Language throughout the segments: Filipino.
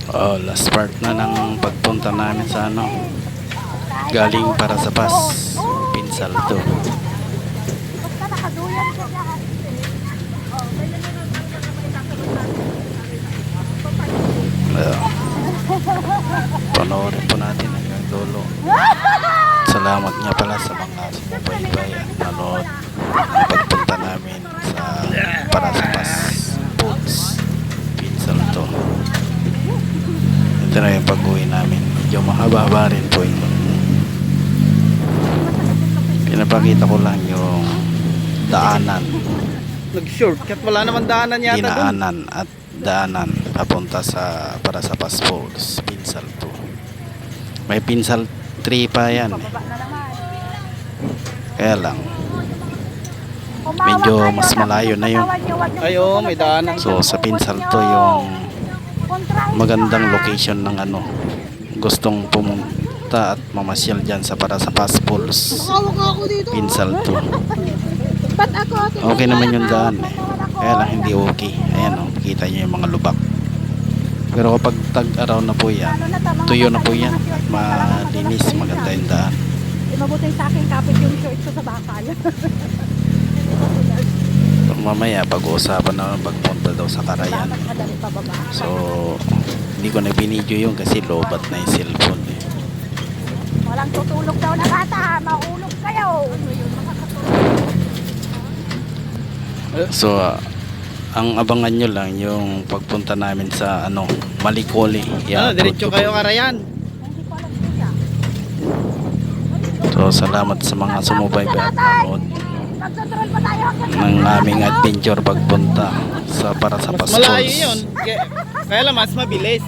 Oh, last part na ng pagpunta namin sa ano, galing para sa Pas, Pinsal to. Basta nakaduyan siya dyan. Panoorin po natin hanggang dulo. Salamat nga pala sa mga sumubaybay at nanood ng pagpunta namin sa para sa Pas Foods, Pinsal to. Ito na yung pag-uwi namin. Medyo mahaba-haba rin po yun. Pinapakita ko lang yung daanan, Nag-shortcut, wala naman daanan yata doon. dinaanan at daanan papunta sa para sa Pas Foods, Pinsal to. May Pinsal 3 pa yan. Kaya lang medyo mas malayo na yun. Ayo, may daanan. So sa Pinsal to yung magandang location ng ano, gustong pumunta at mamasyal dyan sa para sa Pas Foods, Pinsal to. Okay naman yung daan eh. Kaya lang hindi okay. Ayan o, kita nyo yung mga lubak. Pero kapag tag-araw na po yan, tuyo na po yan at malinis, maganda yung daan. Mabuti sa akin kapit yung short ko sa bakal. So, mamaya pag-uusapan na pagpunta daw sa Carayan. Madali pababa. So hindi ko na binidyo yun kasi lobat na yung cellphone eh. Walang tutulog daw na bata. Maulog kayo. So ang abangan nyo lang yung pagpunta namin sa ano, Malikoli. Ano, diretso kayo Carayan. Hindi ko alam siya. So salamat sa mga sumubaybay at nanood Nagdodrall pa tayo. ng aming adventure pagpunta sa para sa Pas Mas malayo Foods, yun. Kaya lang mas mabilis.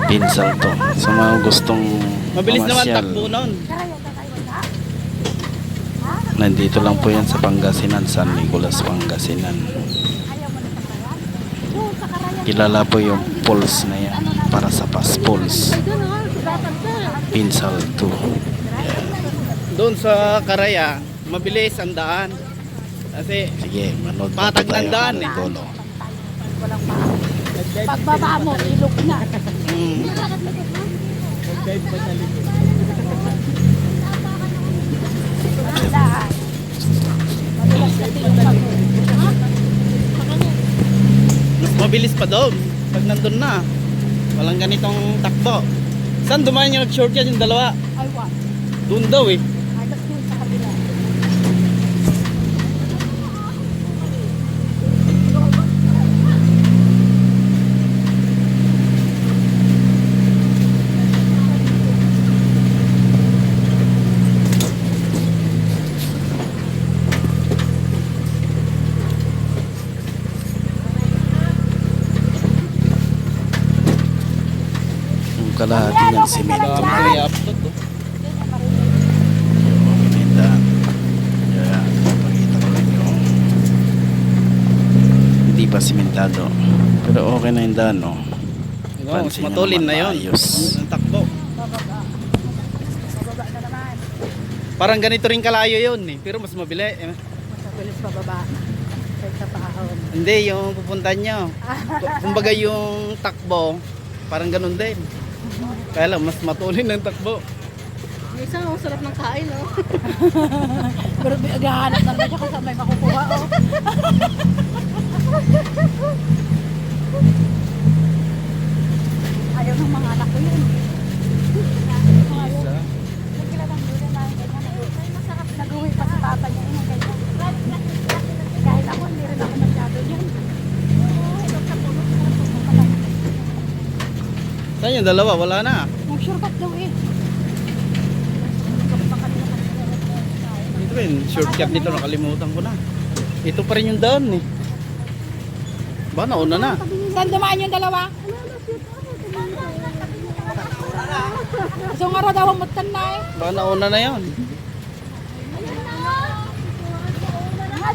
Pinsal to. Sa mga gustong Mabilis naman mamasyal, takbo nun. nandito lang po yan sa Pangasinan, San Nicolas, Pangasinan. Kilala po yung falls na yan para sa Pas Foods, Pinsal to. Doon sa Caraya, mabilis ang daan. Kasi Sige, manood pa Patag tayo ng daan hanggang eh. dulo. Pagbaba mo, ilog na. mas mabilis pa doon. Pag nandun na, walang ganitong takbo. Saan dumaan yung nag-shortcut yung dalawa? Ay, what? Doon daw eh. Ay, tapos yun sa kabila. Yung kalahati ng simento. Dami upload oh. Pinita. Yan, pakita ko lang yung hindi pa simentado. Pero okay na yung daan, no? Mas Pansin nyo matulin naman, na yun. maayos. Ang takbo. Bababa. Bababa na naman. Parang ganito rin kalayo yun eh. Pero mas mabili. Mas mabilis pababa. Sa pahon. Hindi, yung pupuntan nyo. Kumbaga yung takbo, parang ganun din. Kaya lang, mas matulin ng takbo. Isa, ang sarap ng kain, no? Pero gahanap na siya kung saan may makukuha, oh. Ayaw ng mga anak ko yun. Masarap nag-uwi pa sa papa niya yun. Kahit ako, hindi rin ako masyado yun. Saan yung dalawa? Wala na. Mag-shortcut daw eh. Dito rin, shortcut dito, nakalimutan ko na. Ito pa rin yung daan eh. Ba, nauna na. Saan dumaan yung dalawa? So nga raw daw ang mutan na eh. Ba, nauna na yun.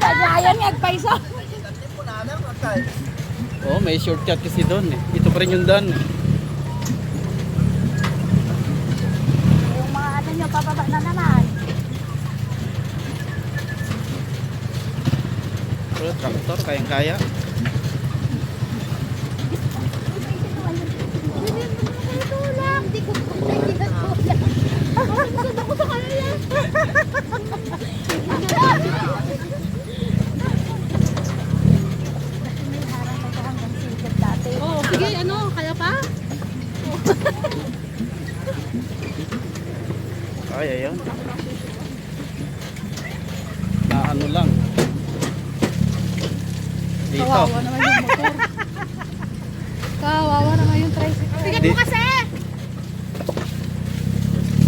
Ayan nga, agpaisa. Oo, may shortcut kasi doon eh. Ito pa rin yung daan eh. Yung mga ano nyo, papaba na naman. Pero traktor, kayang-kaya. Sige, ano, kaya pa? Ay, ayun. Na ano lang. Dito. Kawawa naman yung motor. Kawawa naman yung tricycle. Bigat mo kasi!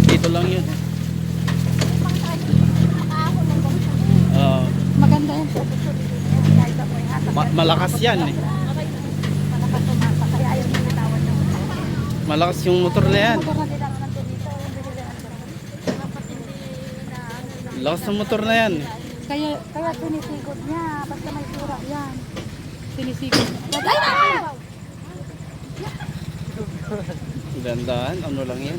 Dito lang yun. Oo. Maganda yan. Malakas yan eh. Malakas yung motor na yan. Lakas ng motor na yan. Kaya sinisigod niya. Basta may sura yan. Sinisigod niya. Gandaan, ano lang yan.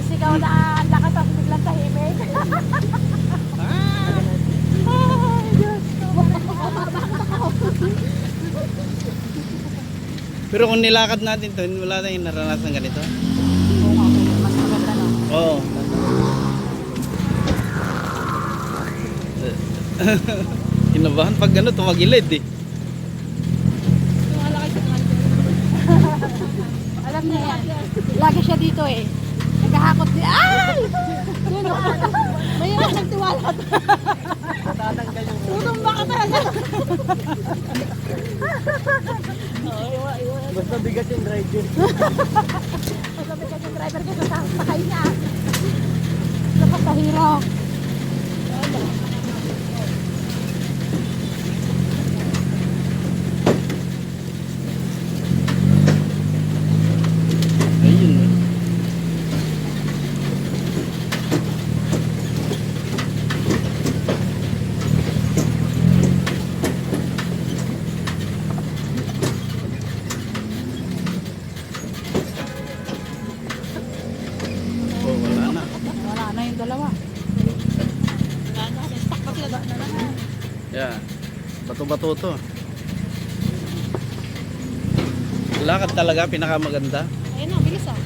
Sigaw na ang lakas at biglang tahimik. Ay, Diyos ko. Pero kung nilakad natin to, wala tayong naranasan ganito. Oo nga, mas maganda no. Oo. Kinabahan pag ano, tumagilid eh. Alam niya yan. Lagi siya dito eh. Naghahakot niya. Ay! Yun o. Mayroon nagtiwala ka. Tutumba ka talaga. Basta bigat yung driver. Basta bigat yung driver ko sa sakay niya. Napakahiro. Ayun eh. Oh, wala na. Wala na yung dalawa. Wala na. Stuck pa sila. Yeah. Bato-bato to. Lakad talaga pinakamaganda. Ayun na, bilis ah.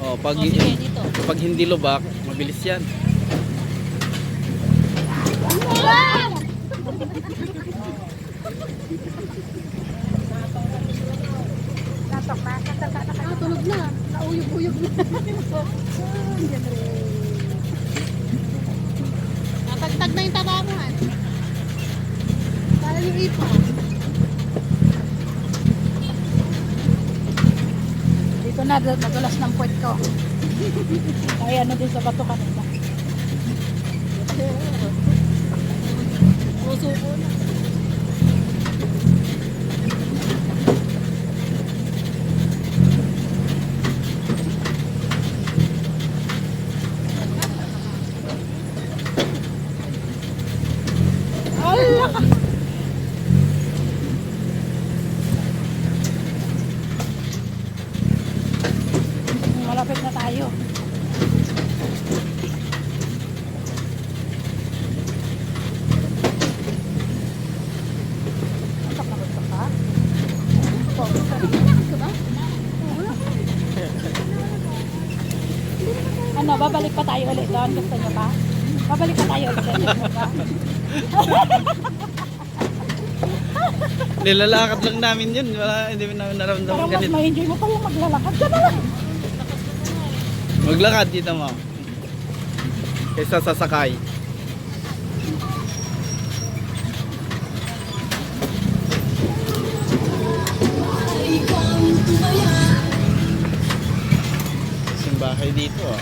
Oh, pag O sige, dito. pag hindi lubak, mabilis 'yan. Ah, tulog na. Nauyog-uyog na. Natagtag na yung tabangan. Kala yung ipa. Dito na, nadulas ng puwet ko. Kaya ano din sa bato kanina. Puso ko na. Allah! Malapit na tayo. Takot ka pa? Ano, babalik pa tayo ulit doon? Gusto nyo pa? Babalik pa tayo ulit doon? Gusto nyo pa? Nilalakad lang namin 'yun. Wala, hindi namin naramdaman Parang mas ganito. ma-enjoy mo pa yung maglalakad ka na lang. Maglakad dito mo. Kaysa sasakay. Simbahay dito ah.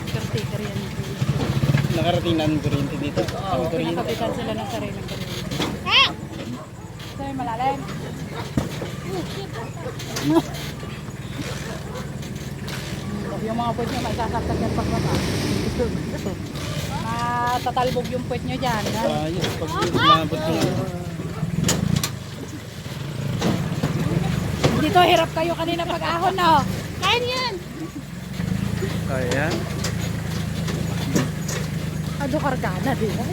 Caretaker yan. Nakarating na ng kuryente dito. Ang kuryente. Pinakapitan sila ng sariling kuryente. Sir, malalim. Yung mga puwet nyo, maisasaksak yan pagbaba. Matatalbog yung puwet nyo dyan. Ayos. Pag umabot yung ano. Dito, hirap kayo kanina pag-ahon, no? Kain yan! Ayan. Ado kargana, di ba?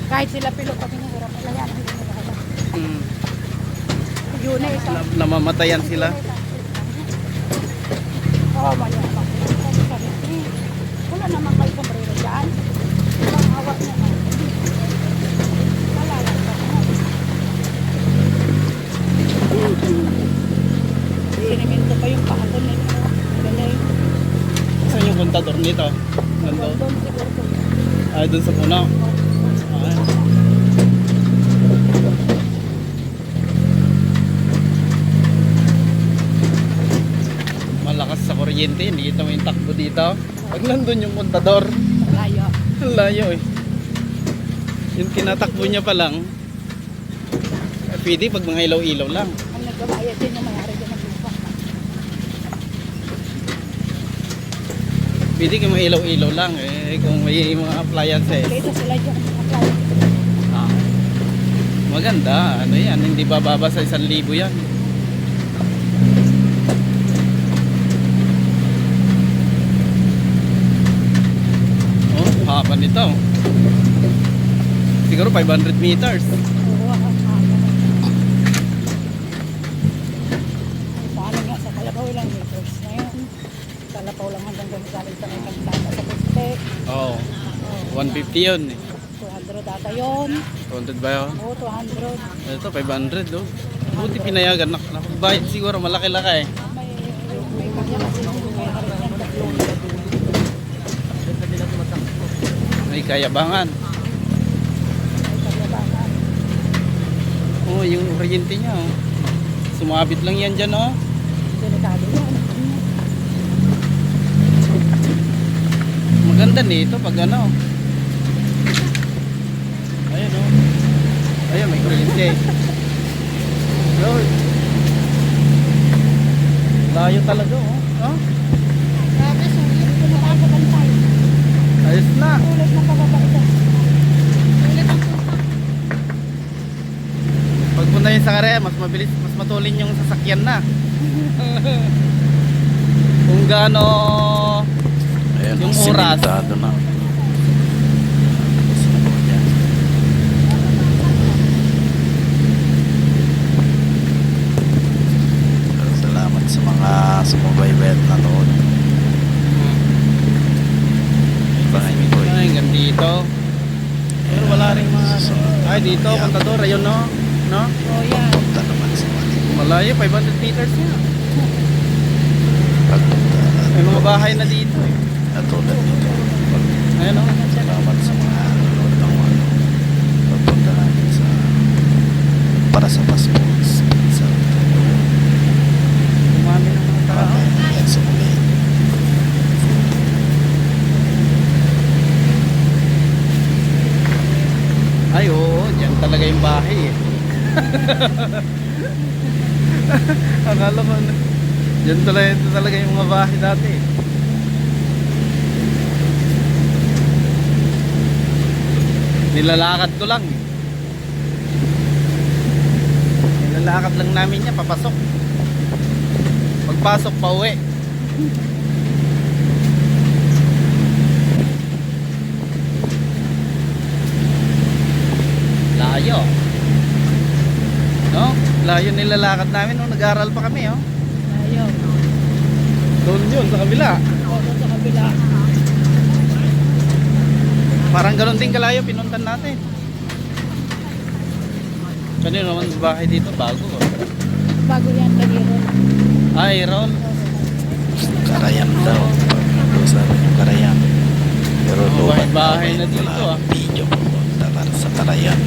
Kahit sila pilot pag hinihirap nila yan, hindi nila alam. Hmm. Lunes. namamatayan sila. Oo, mali ako. Wala naman kayo sombrero dyan. Walang hawak naman. Wala lang pa. Siniminto pa yung kahapon nito. Galing. Saan yung kontador nito? Nandun? Doon siguro. Ay, dun sa puno. Ay. Malakas sa kuryente, hindi kita may takbo dito. Pag nandun yung kontador, Layo. ang layo eh. Yung tinatakbo niya pa lang, pwede pag mga ilaw-ilaw lang. Ang nagbabayad din yung mayari din ng lupa. Pwede kung mga ilaw-ilaw lang eh, kung may mga appliances. Kaya sila dyan. Apply. Ah, maganda, ano yan, hindi bababa sa 1,000 yan. Oh, haba nito. Siguro 500 meters. Oo, ang haba. Paano nga sa Kalabaw lang meters na yun. Kalabaw lang hanggang galing sa may kantata sa Puste. Oh, 150 yun eh. 200 data yun. 200 ba yun? Oo, 200. Ito, 500 oh. Buti pinayagan. Nakapagbayad siguro, malaki-laki eh. May kanya kasi may harin yan tatlong. May kayabangan. May kalabangan. Oh, yung kuryente niya oh. Sumabit lang yan dyan oh. Delikado yan. Maganda nito pag ano. Ayun oh. Ayun, may kuryente. Lord. Layo talaga oh. Oh, Grabe, sulit. Tumataan sa bantay. ayos na. Sulit na pababa ito. Sulit ang tupak. Pag punta yun sa karya, mas mabilis, mas matulin yung sasakyan na. Kung gaano Ayan, yung oras. simentado na. Salamat sa mga sumubaybay at nanood. Ibangan niyo po Ay, hanggang dito. Pero wala rin mga ay dito, kontador, ayun no. No? Oh, yan. Punta naman sa mali. Malayo, 500 meters na. Pagpunta May mga bahay na dito eh. at tulad nito. Ayun oh. Salamat sa mga nanood ng ano. Pagpunta natin sa para sa passports. Sa Umami ng mga tao. yan sa muli. Ay oo, dyan talaga yung bahay eh. Akala ko dyan talaga yung mga bahay dati eh. Nilalakad ko lang eh. Nilalakad lang namin niya papasok. Pagpasok pa uwi. Layo. No? Layo nilalakad namin nung nag-aaral pa kami, oh. Ayaw. Doon yun, sa kabila. Oo, doon sa kabila. Parang ganoon din kalayo, pinuntan natin. Kanino naman bahay dito, bago. Oh. Bago yan, kaniro. Ay, Ron. Karayan daw. Pag-usapan yung Karayan. Pero Oh, lubat bahay na dito, wala ah. video po para sa Karayan.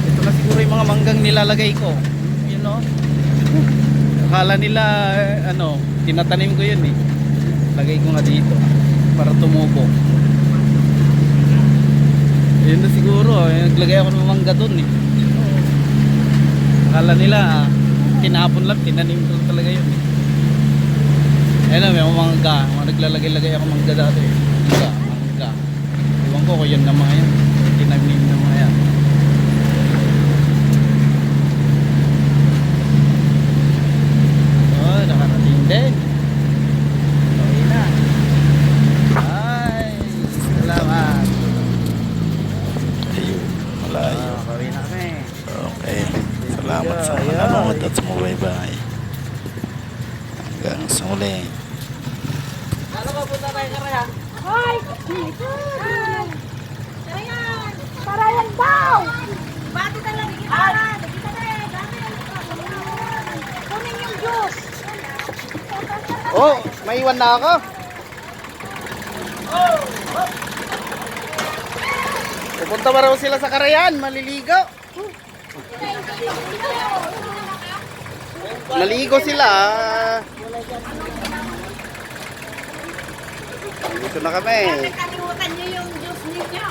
Ito na siguro yung mga manggang nilalagay ko. You know? Akala nila, ano, tinatanim ko yun eh. Lagay ko nga dito para tumubo. Yun na siguro, naglagay ako ng mangga dun eh. Akala nila, tinapon lang, tinanim ko talaga yun eh. Ayun na, may mga mangga. Mga naglalagay-lagay ako mangga dati eh. Mangga. Iwan ko kung yun na mga yan. Tinanim na mga yan. Oh, nakarating din. Okay na. Ay, salamat. Ayun, malayo. Kawin na kami. Okay. salamat sa mga nanonood at sumubaybay. Hanggang sa muli. Hoy! Parayan daw! Bati talaga kita. Kunin yung juice. Oh, may iwan na ako. Pupunta ba raw sila sa Karayan, maliligo. Naligo sila. Dito na kami. Kalimutan niyo yung juice ninyo.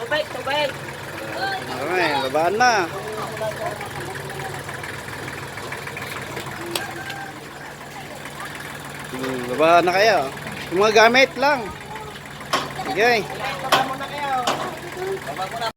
Tubig. Kami, babaan na. Babaan na kayo. Yung mga gamit lang. Okay.